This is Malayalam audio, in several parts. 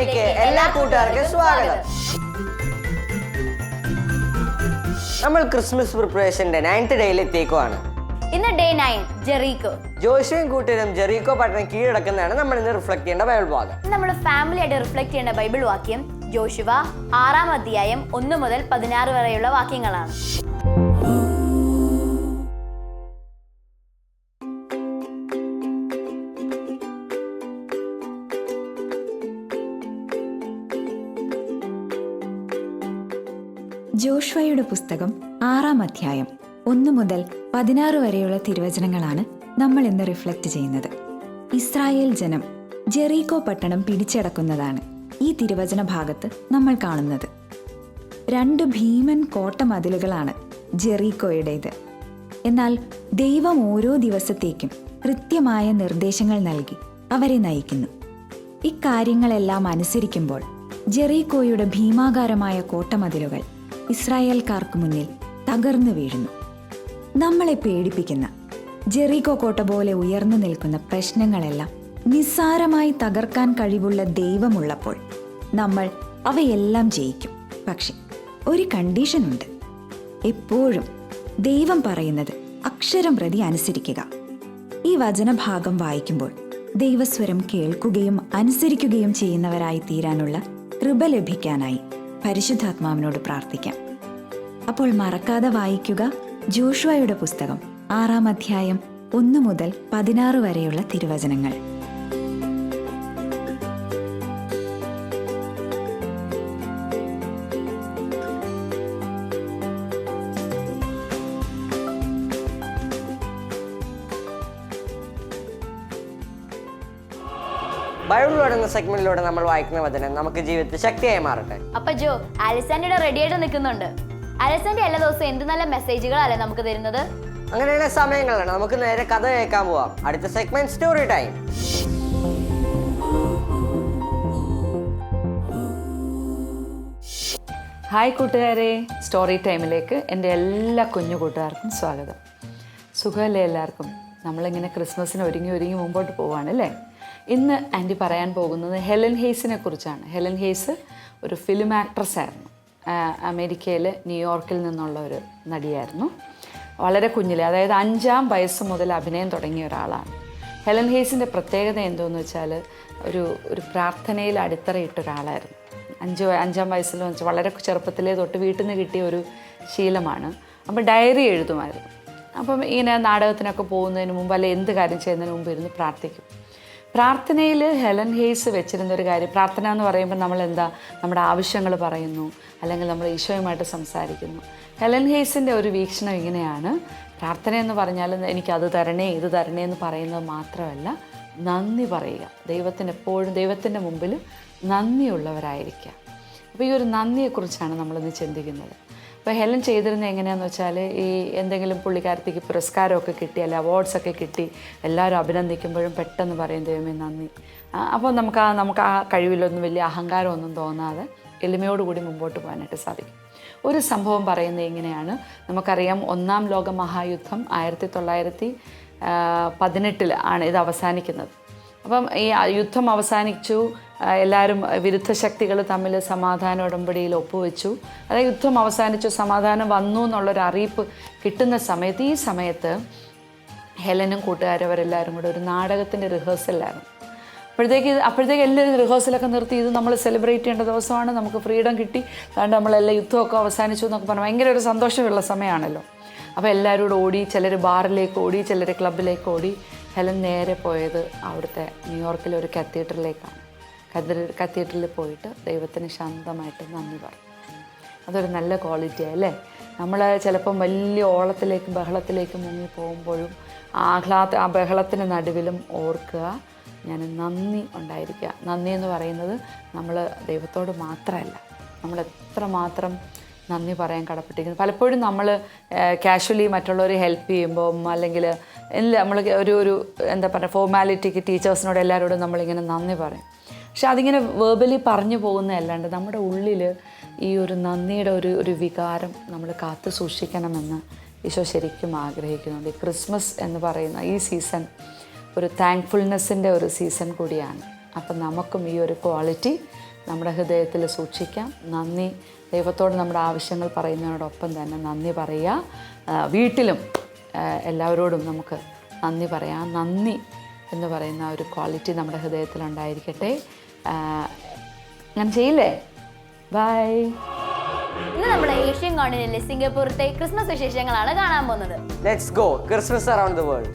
ടൈമിലേക്ക് എല്ലാ കൂട്ടുകാർക്കും സ്വാഗതം. നമ്മൾ ക്രിസ്മസ് പ്രിപ്പറേഷന്റെ 9th ഡേയിലെത്തിയേക്കുവാണ്. ഇന്ന് ഡേ 9 ജെറീക്കോ. ജോഷുവും കൂട്ടരും ജെറീക്കോ പട്ടണം കീഴടക്കുന്നതാണ് നമ്മൾ ഇന്ന് റിഫ്ലക്ട് ചെയ്യേണ്ട ബൈബിൾ ഭാഗം. നമ്മൾ ഫാമിലി ആയിട്ട് റിഫ്ലക്ട് ചെയ്യേണ്ട ബൈബിൾ വാക്യം ജോഷുവ 6-ാം അധ്യായം 1 മുതൽ 16 വരെയുള്ള വാക്യങ്ങളാണ്. ജോഷുവയുടെ പുസ്തകം 6-ാം അധ്യായം 1 മുതൽ 16 വരെയുള്ള തിരുവചനങ്ങളാണ് നമ്മൾ ഇന്ന് റിഫ്ലക്റ്റ് ചെയ്യുന്നത്. ഇസ്രായേൽ ജനം ജെറീക്കോ പട്ടണം പിടിച്ചടക്കുന്നതാണ് ഈ തിരുവചന ഭാഗത്ത് നമ്മൾ കാണുന്നത്. 2 ഭീമൻ കോട്ടമതിലുകളാണ് ജെറീക്കോയുടേത്. എന്നാൽ ദൈവം ഓരോ ദിവസത്തേക്കും കൃത്യമായ നിർദ്ദേശങ്ങൾ നൽകി അവരെ നയിക്കുന്നു. ഇക്കാര്യങ്ങളെല്ലാം അനുസരിക്കുമ്പോൾ ജെറീക്കോയുടെ ഭീമാകാരമായ കോട്ടമതിലുകൾ ഇസ്രായേൽക്കാർക്ക് മുന്നിൽ തകർന്നു വീഴുന്നു. നമ്മളെ പേടിപ്പിക്കുന്ന ജെറീക്കോ കോട്ട പോലെ ഉയർന്നു നിൽക്കുന്ന പ്രശ്നങ്ങളെല്ലാം നിസ്സാരമായി തകർക്കാൻ കഴിവുള്ള ദൈവമുള്ളപ്പോൾ നമ്മൾ അവയെല്ലാം ജയിക്കും. പക്ഷെ ഒരു കണ്ടീഷനുണ്ട്. എപ്പോഴും ദൈവം പറയുന്നത് അക്ഷരം പ്രതി അനുസരിക്കുക. ഈ വചനഭാഗം വായിക്കുമ്പോൾ ദൈവസ്വരം കേൾക്കുകയും അനുസരിക്കുകയും ചെയ്യുന്നവരായി തീരാനുള്ള കൃപ ലഭിക്കാനായി പരിശുദ്ധാത്മാവിനോട് പ്രാർത്ഥിക്കാം. അപ്പോൾ മറക്കാതെ വായിക്കുക ജോഷുവയുടെ പുസ്തകം 6-ാം അധ്യായം 1 മുതൽ 16 വരെയുള്ള തിരുവചനങ്ങൾ. ബൈബിൾ പഠന സെഗ്മെന്റിലൂടെ നമ്മൾ വായിക്കുന്ന വചനം നമുക്ക് ജീവിതത്തിൽ ശക്തിയായി മാറട്ടെ. അപ്പൊ ജോ, അലക്സാണ്ടറുടെ റെഡി ആയിട്ട് നിൽക്കുന്നുണ്ട്. അലക്സാണ്ടർ എല്ലാ ദിവസവും എന്ത് നല്ല മെസ്സേജുകളല്ലേ നമുക്ക് തരുന്നത്. അങ്ങനെയുള്ള സമയങ്ങളാണ് നമുക്ക് നേരെ കഥ കേൾക്കാൻ പോവാം. അടുത്ത സെഗ്മെന്റ് സ്റ്റോറി ടൈം. ഹായ് കൂട്ടുകാരെ, സ്റ്റോറി ടൈമിലേക്ക് എൻ്റെ എല്ലാ കുഞ്ഞു കൂട്ടുകാർക്കും സ്വാഗതം. സുഖമല്ലേ എല്ലാവർക്കും? നമ്മളിങ്ങനെ ക്രിസ്മസിന് ഒരുങ്ങി മുമ്പോട്ട് പോവുകയാണല്ലേ. ഇന്ന് ആൻറ്റി പറയാൻ പോകുന്നത് ഹെലൻ ഹെയ്സിനെ കുറിച്ചാണ്. ഹെലൻ ഹെയ്സ് ഒരു ഫിലിം ആക്ട്രസ് ആയിരുന്നു. അമേരിക്കയിൽ ന്യൂയോർക്കിൽ നിന്നുള്ള ഒരു നടിയായിരുന്നു. വളരെ കുഞ്ഞിലെ, അതായത് 5-ാം വയസ്സ് മുതൽ അഭിനയം തുടങ്ങിയ ഒരാളാണ്. ഹെലൻ ഹെയ്സിൻ്റെ പ്രത്യേകത എന്തോന്ന് വെച്ചാൽ ഒരു പ്രാർത്ഥനയിൽ അടിത്തറയിട്ട ഒരാളായിരുന്നു. 5-ാം വയസ്സിൽ വെച്ചാൽ വളരെ ചെറുപ്പത്തിലേ തൊട്ട് വീട്ടിൽ നിന്ന് കിട്ടിയ ഒരു ശീലമാണ്. അപ്പം ഡയറി എഴുതുമായിരുന്നു. അപ്പം ഇങ്ങനെ നാടകത്തിനൊക്കെ പോകുന്നതിന് മുമ്പ് അല്ലെ എന്ത് കാര്യം ചെയ്യുന്നതിന് മുമ്പ് ഇരുന്ന് പ്രാർത്ഥിക്കും. പ്രാർത്ഥനയിൽ ഹെലൻ ഹെയ്സ് വെച്ചിരുന്നൊരു കാര്യം, പ്രാർത്ഥന എന്ന് പറയുമ്പോൾ നമ്മുടെ ആവശ്യങ്ങൾ പറയുന്നു, അല്ലെങ്കിൽ നമ്മൾ ഈശോയുമായിട്ട് സംസാരിക്കുന്നു. ഹെലൻ ഹെയ്സിൻ്റെ ഒരു വീക്ഷണം ഇങ്ങനെയാണ്: പ്രാർത്ഥന എന്ന് പറഞ്ഞാൽ എനിക്കത് തരണേ ഇത് തരണേ എന്ന് പറയുന്നത് മാത്രമല്ല, നന്ദി പറയുക. എപ്പോഴും ദൈവത്തിൻ്റെ മുമ്പിൽ നന്ദിയുള്ളവരായിരിക്കുക. അപ്പോൾ ഈ ഒരു നന്ദിയെക്കുറിച്ചാണ് നമ്മളിന്ന് ചിന്തിക്കുന്നത്. അപ്പോൾ ഹെലൻ ചെയ്തിരുന്നത് എങ്ങനെയാണെന്ന് വെച്ചാൽ, ഈ എന്തെങ്കിലും പുള്ളിക്കാരത്തേക്ക് പുരസ്കാരമൊക്കെ കിട്ടി അല്ലെ അവാർഡ്സൊക്കെ കിട്ടി എല്ലാവരും അഭിനന്ദിക്കുമ്പോഴും പെട്ടെന്ന് പറയും ദൈവമേ നന്ദി. അപ്പോൾ നമുക്ക് ആ കഴിവിലൊന്നും വലിയ അഹങ്കാരമൊന്നും തോന്നാതെ എളിമയോടുകൂടി മുമ്പോട്ട് പോകാനായിട്ട് സാധിക്കും. ഒരു സംഭവം പറയുന്നത് ഇങ്ങനെയാണ്. നമുക്കറിയാം 1-ാം ലോക മഹായുദ്ധം 1918 ആണ് ഇത് അവസാനിക്കുന്നത്. അപ്പം ഈ യുദ്ധം അവസാനിച്ചു, എല്ലാവരും വിരുദ്ധ ശക്തികൾ തമ്മിൽ സമാധാന ഉടമ്പടിയിൽ ഒപ്പുവെച്ചു. അതായത് യുദ്ധം അവസാനിച്ചു, സമാധാനം വന്നു എന്നുള്ളൊരു അറിയിപ്പ് കിട്ടുന്ന സമയത്ത്, ഈ സമയത്ത് ഹെലനും കൂട്ടുകാരവരെല്ലാവരും കൂടെ ഒരു നാടകത്തിൻ്റെ റിഹേഴ്സലായിരുന്നു. അപ്പോഴത്തേക്ക് എല്ലാവരും റിഹേഴ്സലൊക്കെ നിർത്തി, ഇത് നമ്മൾ സെലിബ്രേറ്റ് ചെയ്യേണ്ട ദിവസമാണ്, നമുക്ക് ഫ്രീഡം കിട്ടി, അതുകൊണ്ട് നമ്മളെല്ലാം യുദ്ധമൊക്കെ അവസാനിച്ചു എന്നൊക്കെ പറഞ്ഞാൽ ഭയങ്കര ഒരു സന്തോഷമുള്ള സമയമാണല്ലോ. അപ്പോൾ എല്ലാവരും കൂടെ ഓടി, ചിലർ ബാറിലേക്ക് ഓടി, ചിലർ ക്ലബിലേക്ക് ഓടി. ഹെലൻ നേരെ പോയത് അവിടുത്തെ ന്യൂയോർക്കിലെ ഒരു കത്തീഡ്രലിലേക്കാണ്. കത്തീഡ്രലിൽ പോയിട്ട് ദൈവത്തിന് ശാന്തമായിട്ട് നന്ദി പറയും. അതൊരു നല്ല ക്വാളിറ്റിയാണ് അല്ലേ. നമ്മൾ ചിലപ്പം വലിയ ഓളത്തിലേക്കും ബഹളത്തിലേക്കും മുങ്ങി പോകുമ്പോഴും ആ ബഹളത്തിന് നടുവിലും ഓർക്കുക, ഞാൻ നന്ദി ഉണ്ടായിരിക്കുക. നന്ദി എന്ന് പറയുന്നത് നമ്മൾ ദൈവത്തോട് മാത്രമല്ല, നമ്മൾ എത്രമാത്രം നന്ദി പറയാൻ കടപ്പെട്ടിരിക്കുന്നു. പലപ്പോഴും നമ്മൾ കാഷ്വലി മറ്റുള്ളവരെ ഹെൽപ്പ് ചെയ്യുമ്പം അല്ലെങ്കിൽ നമ്മൾ ഒരു എന്താ പറയുക ഫോർമാലിറ്റിക്ക് ടീച്ചേഴ്സിനോട് എല്ലാവരോടും നമ്മളിങ്ങനെ നന്ദി പറയും. പക്ഷെ അതിങ്ങനെ വേർബലി പറഞ്ഞു പോകുന്നതല്ലാണ്ട് നമ്മുടെ ഉള്ളിൽ ഈ ഒരു നന്ദിയുടെ ഒരു വികാരം നമ്മൾ കാത്തു സൂക്ഷിക്കണമെന്ന് ഈശോ ശരിക്കും ആഗ്രഹിക്കുന്നുണ്ട്. ക്രിസ്മസ് എന്ന് പറയുന്ന ഈ സീസൺ ഒരു താങ്ക്ഫുൾനെസ്സിൻ്റെ ഒരു സീസൺ കൂടിയാണ്. അപ്പം നമുക്കും ഈ ഒരു ക്വാളിറ്റി നമ്മുടെ ഹൃദയത്തിൽ സൂക്ഷിക്കാം. നന്ദി ദൈവത്തോട് നമ്മുടെ ആവശ്യങ്ങൾ പറയുന്നതിനോടൊപ്പം തന്നെ നന്ദി പറയുക. വീട്ടിലും എല്ലാവരോടും നമുക്ക് നന്ദി പറയാം. നന്ദി എന്ന് പറയുന്ന ഒരു ക്വാളിറ്റി നമ്മുടെ ഹൃദയത്തിലുണ്ടായിരിക്കട്ടെ. അങ്ങനെ ചെയ്യില്ലേ? ബൈ. ഇന്ന് നമ്മുടെ ഏഷ്യൻ കോണ്ടിനെന്റിലെ സിംഗപ്പൂരിലെ ക്രിസ്മസ് വിശേഷങ്ങളാണ് കാണാൻ പോകുന്നത്. Let's go Christmas around the world.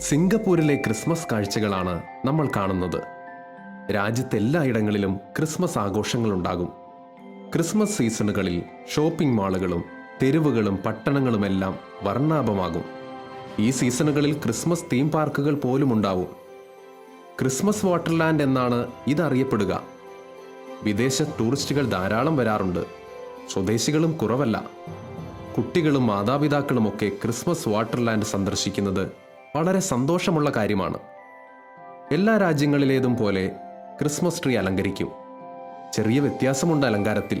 സിംഗപ്പൂരിലെ ക്രിസ്മസ് കാഴ്ചകളാണ് നമ്മൾ കാണുന്നത്. രാജ്യത്തെല്ലായിടങ്ങളിലും ക്രിസ്മസ് ആഘോഷങ്ങളുണ്ടാകും. ക്രിസ്മസ് സീസണുകളിൽ ഷോപ്പിംഗ് മാളുകളും തെരുവുകളും പട്ടണങ്ങളുമെല്ലാം വർണ്ണാഭമാകും. ഈ സീസണുകളിൽ ക്രിസ്മസ് തീം പാർക്കുകൾ പോലും ഉണ്ടാവും. ക്രിസ്മസ് വാട്ടർലാൻഡ് എന്നാണ് ഇതറിയപ്പെടുക. വിദേശ ടൂറിസ്റ്റുകൾ ധാരാളം വരാറുണ്ട്. സ്വദേശികളും കുറവല്ല. കുട്ടികളും മാതാപിതാക്കളുമൊക്കെ ക്രിസ്മസ് വാട്ടർലാൻഡ് സന്ദർശിക്കുന്നത് വളരെ സന്തോഷമുള്ള കാര്യമാണ്. എല്ലാ രാജ്യങ്ങളിലേതും പോലെ ക്രിസ്മസ് ട്രീ അലങ്കരിക്കും. ചെറിയ വ്യത്യാസമുണ്ട് അലങ്കാരത്തിൽ.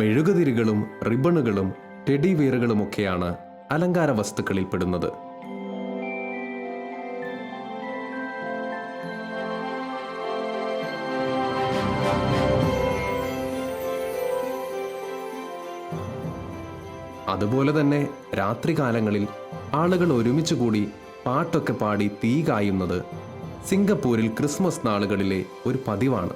മെഴുകുതിരികളും റിബണുകളും ടെഡി വീറുകളുമൊക്കെയാണ് അലങ്കാര വസ്തുക്കളിൽ പെടുന്നത്. അതുപോലെ തന്നെ രാത്രികാലങ്ങളിൽ ആളുകൾ ഒരുമിച്ച് കൂടി പാട്ടൊക്കെ പാടി തീ കായുന്നത് സിംഗപ്പൂരിൽ ക്രിസ്മസ് നാളുകളിലെ ഒരു പതിവാണ്.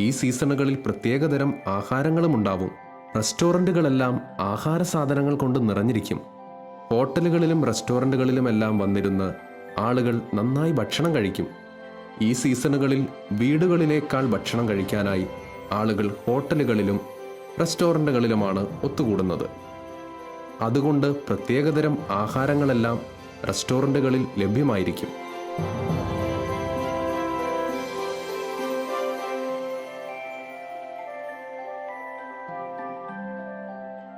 ഈ സീസണുകളിൽ പ്രത്യേകതരം ആഹാരങ്ങളും ഉണ്ടാവും. റെസ്റ്റോറൻറ്റുകളെല്ലാം ആഹാര സാധനങ്ങൾ കൊണ്ട് നിറഞ്ഞിരിക്കും. ഹോട്ടലുകളിലും റെസ്റ്റോറൻറ്റുകളിലുമെല്ലാം വന്നിരുന്ന് ആളുകൾ നന്നായി ഭക്ഷണം കഴിക്കും. ഈ സീസണുകളിൽ വീടുകളിലേക്കാൾ ഭക്ഷണം കഴിക്കാനായി ആളുകൾ ഹോട്ടലുകളിലും റെസ്റ്റോറൻറ്റുകളിലുമാണ് ഒത്തുകൂടുന്നത്. അതുകൊണ്ട് പ്രത്യേകതരം ആഹാരങ്ങളെല്ലാം റെസ്റ്റോറൻറ്റുകളിൽ ലഭ്യമായിരിക്കും.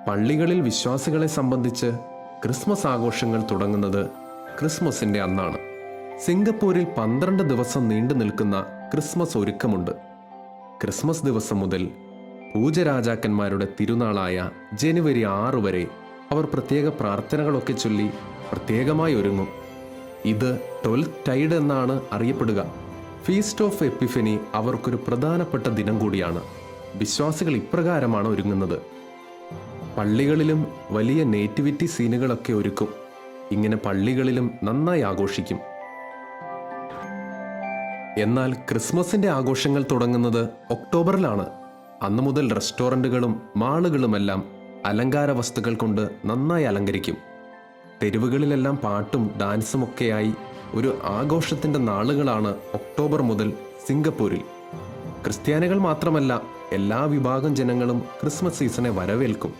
പള്ളികളിൽ വിശ്വാസികളെ സംബന്ധിച്ച് ക്രിസ്മസ് ആഘോഷങ്ങൾ തുടങ്ങുന്നത് ക്രിസ്മസിൻ്റെ അന്നാണ്. സിംഗപ്പൂരിൽ 12 ദിവസം നീണ്ടു നിൽക്കുന്ന ക്രിസ്മസ് ഒരുക്കമുണ്ട്. ക്രിസ്മസ് ദിവസം മുതൽ പൂജരാജാക്കന്മാരുടെ തിരുനാളായ ജനുവരി 6 വരെ അവർ പ്രത്യേക പ്രാർത്ഥനകളൊക്കെ ചൊല്ലി പ്രത്യേകമായി ഒരുങ്ങും. ഇത് 12th ടൈഡ് എന്നാണ് അറിയപ്പെടുക. ഫീസ്റ്റ് ഓഫ് എപ്പിഫനി അവർക്കൊരു പ്രധാനപ്പെട്ട ദിനം കൂടിയാണ്. വിശ്വാസികൾ ഇപ്രകാരമാണ് ഒരുങ്ങുന്നത്. പള്ളികളിലും വലിയ നേറ്റിവിറ്റി സീനുകളൊക്കെ ഒരുക്കും. ഇങ്ങനെ പള്ളികളിലും നന്നായി ആഘോഷിക്കും. എന്നാൽ ക്രിസ്മസിന്റെ ആഘോഷങ്ങൾ തുടങ്ങുന്നത് ഒക്ടോബറിലാണ്. അന്നു മുതൽ റെസ്റ്റോറൻറ്റുകളും മാളുകളുമെല്ലാം അലങ്കാര വസ്തുക്കൾ കൊണ്ട് നന്നായി അലങ്കരിക്കും. തെരുവുകളിലെല്ലാം പാട്ടും ഡാൻസുമൊക്കെയായി ഒരു ആഘോഷത്തിൻ്റെ നാളുകളാണ് ഒക്ടോബർ മുതൽ സിംഗപ്പൂരിൽ. ക്രിസ്ത്യാനികൾ മാത്രമല്ല, എല്ലാ വിഭാഗം ജനങ്ങളും ക്രിസ്മസ് സീസണെ വരവേൽക്കും.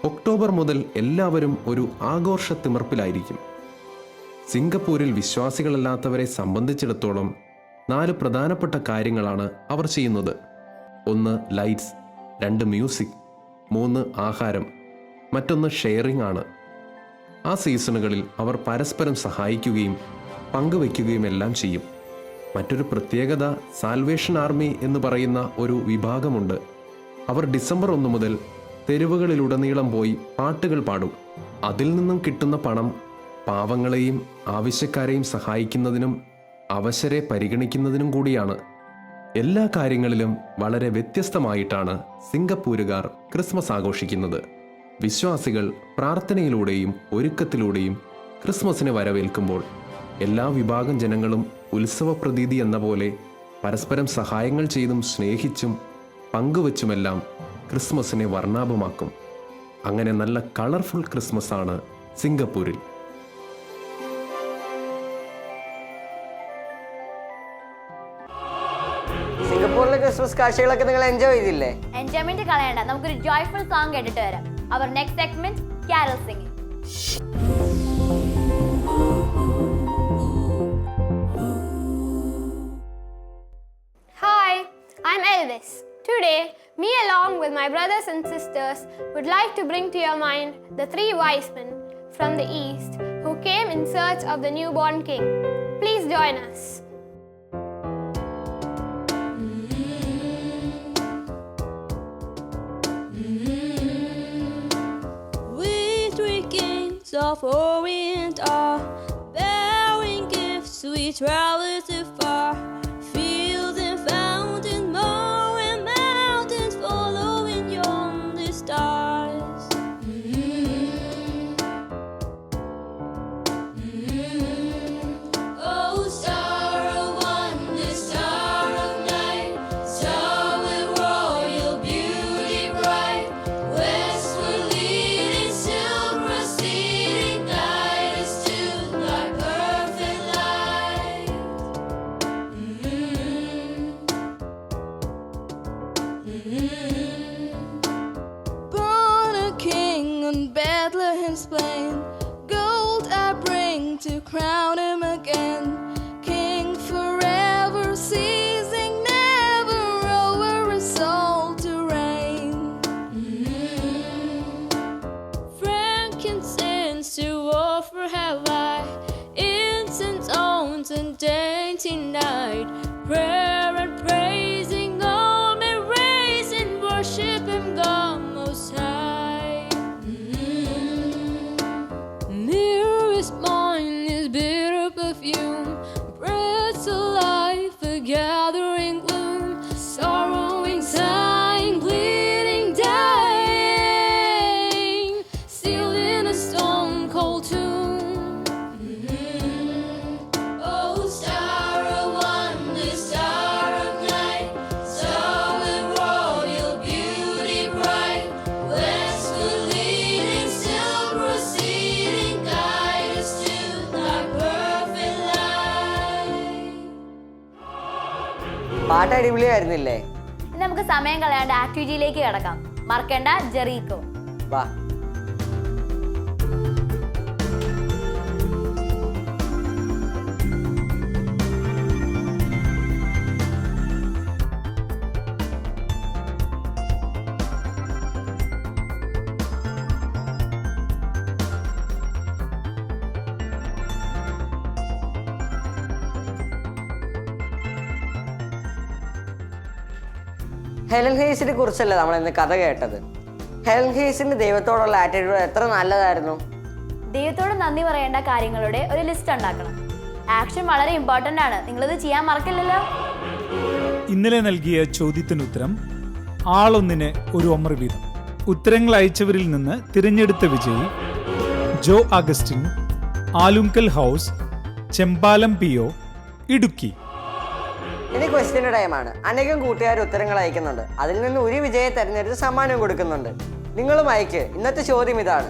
ഒക്ടോബർ മുതൽ എല്ലാവരും ഒരു ആഘോഷത്തിമിർപ്പിലായിരിക്കും. സിംഗപ്പൂരിൽ വിശ്വാസികളല്ലാത്തവരെ സംബന്ധിച്ചിടത്തോളം 4 പ്രധാനപ്പെട്ട കാര്യങ്ങളാണ് അവർ ചെയ്യുന്നത്. 1 ലൈറ്റ്സ്, 2 മ്യൂസിക്, 3 ആഹാരം, മറ്റൊന്ന് ഷെയറിംഗ് ആണ്. ആ സീസണുകളിൽ അവർ പരസ്പരം സഹായിക്കുകയും പങ്കുവയ്ക്കുകയും എല്ലാം ചെയ്യും. മറ്റൊരു പ്രത്യേകത സാൽവേഷൻ ആർമി എന്ന് പറയുന്ന ഒരു വിഭാഗമുണ്ട്. അവർ ഡിസംബർ 1 മുതൽ തെരുവുകളിലുടനീളം പോയി പാട്ടുകൾ പാടും. അതിൽ നിന്നും കിട്ടുന്ന പണം പാവങ്ങളെയും ആവശ്യക്കാരെയും സഹായിക്കുന്നതിനും അവശരെ പരിഗണിക്കുന്നതിനും കൂടിയാണ്. എല്ലാ കാര്യങ്ങളിലും വളരെ വ്യത്യസ്തമായിട്ടാണ് സിംഗപ്പൂരുകാർ ക്രിസ്മസ് ആഘോഷിക്കുന്നത്. വിശ്വാസികൾ പ്രാർത്ഥനയിലൂടെയും ഒരുക്കത്തിലൂടെയും ക്രിസ്മസിനെ വരവേൽക്കുമ്പോൾ എല്ലാ വിഭാഗം ജനങ്ങളും ഉത്സവ പ്രതീതി എന്ന പോലെ പരസ്പരം സഹായങ്ങൾ ചെയ്തും സ്നേഹിച്ചും പങ്കുവച്ചുമെല്ലാം ക്രിസ്മസിനെ വർണ്ണാഭമാക്കും. അങ്ങനെ നല്ല കളർഫുൾ ക്രിസ്മസ് ആണ് സിംഗപ്പൂരിൽ. സിംഗപ്പൂരിലെ ക്രിസ്മസ് കാഴ്ചകളൊക്കെ നിങ്ങൾ എൻജോയ് ചെയ്തില്ലേ? എൻജോയ്മെന്റ് കളയണ്ട, നമുക്കൊരു ജോയ്ഫുൾ സോങ് കേട്ടിട്ട് വരാം. അവർ next segment carol singing. Hi, I'm Elvis. Today, me along with my brothers and sisters would like to bring to your mind the 3 wise men from the east who came in search of the newborn king. Please join us. We 3 kings of Orient are bowing traveled too far. Fields and fountains, moor and mountains, following yonder stars. Oh, star of wonder, star of night, star with royal beauty bright, westward leading, still proceeding, guide us to thy perfect light. Born a king on Bethlehem's plain, gold I bring to crown him again. King forever, ceasing never, over his soul to reign. Frankincense to offer have I, incense owns and dainty night, prayer and praising all may raise and worship him God most high. Myrrh is mine, his bitter perfume, breath to life, a gathering gloom, sorrowing, sighing, bleeding, dying, sealed in a stone cold tomb. Oh, star of wonder, star of night, star with royal beauty bright, westward leading, still proceeding, guide us to thy perfect light. പാട്ട് അടിപൊളിയായിരുന്നില്ലേ? ഇനി നമുക്ക് സമയം കളയാണ്ട് ആക്ടിവിറ്റിയിലേക്ക് കിടക്കാം. മറക്കേണ്ട ജെറീക്കോ. വാ. ഹെലൻ ഹെയ്സിനെ കുറിച്ചല്ലേ നമ്മൾ ഇന്ന് കഥ കേട്ടത്. ഹെലൻ ഹെയ്സിന്റെ ദൈവത്തോടുള്ള ആറ്റിറ്റ്യൂഡ് എത്ര നല്ലതായിരുന്നു. ദൈവത്തോട് നന്ദി പറയേണ്ട കാര്യങ്ങളുടെ ഒരു ലിസ്റ്റ് ഉണ്ടാക്കണം. ആക്ഷൻ വളരെ ഇമ്പോർട്ടൻ്റ് ആണ്. നിങ്ങളിത് ചെയ്യാൻ മറക്കില്ലല്ലോ. ഇന്നലെ നൽകിയ ചോദ്യത്തിന് ഉത്തരം ആളൊന്നിന് ഒരു ഒമർ വീതം. ഉത്തരങ്ങൾ അയച്ചവരിൽ നിന്ന് തിരഞ്ഞെടുത്ത വിജയി ജോ അഗസ്റ്റിൻ, ആലുങ്കൽ ഹൗസ്, ചെമ്പാലം PO, ഇടുക്കി. ഇനി ക്വസ്റ്റ്യൻ്റെ ടൈമാണ്. അനേകം കൂട്ടുകാർ ഉത്തരങ്ങൾ അയക്കുന്നുണ്ട്. അതിൽ നിന്ന് ഒരു വിജയെ തെരഞ്ഞെടുത്ത് സമ്മാനം കൊടുക്കുന്നുണ്ട്. നിങ്ങളും അയക്ക്. ഇന്നത്തെ ചോദ്യം ഇതാണ്: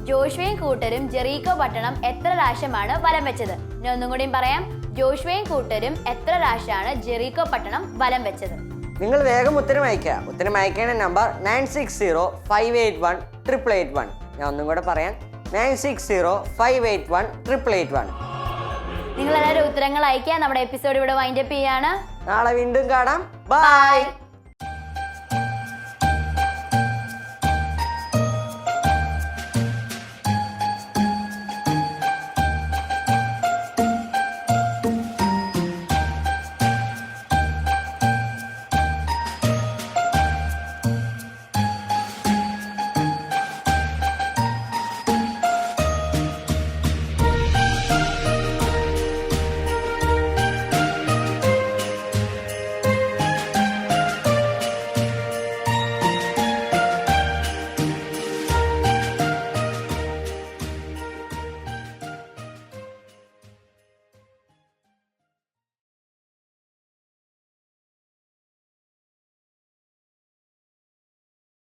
ജോഷുവയും കൂട്ടരും ജെറീക്കോ പട്ടണം എത്ര പ്രാവശ്യമാണ് വലം വെച്ചത്? ഞാൻ ഒന്നും കൂടിയും പറയാം. ജോഷുവയും കൂട്ടരും എത്ര പ്രാവശ്യമാണ് ജെറീക്കോ പട്ടണം വലം വെച്ചത്? നിങ്ങൾ വേഗം ഉത്തരം അയക്കുക. ഉത്തരം അയക്കേണ്ട നമ്പർ 9605818881. ഞാൻ ഒന്നും കൂടെ പറയാം, 9605818881. നിങ്ങളെല്ലാവരും ഉത്തരങ്ങൾ അയക്കുക. നമ്മുടെ എപ്പിസോഡ് ഇവിടെ വൈൻഡപ്പ് ചെയ്യാണ്. നാളെ വീണ്ടും കാണാം. ബൈ.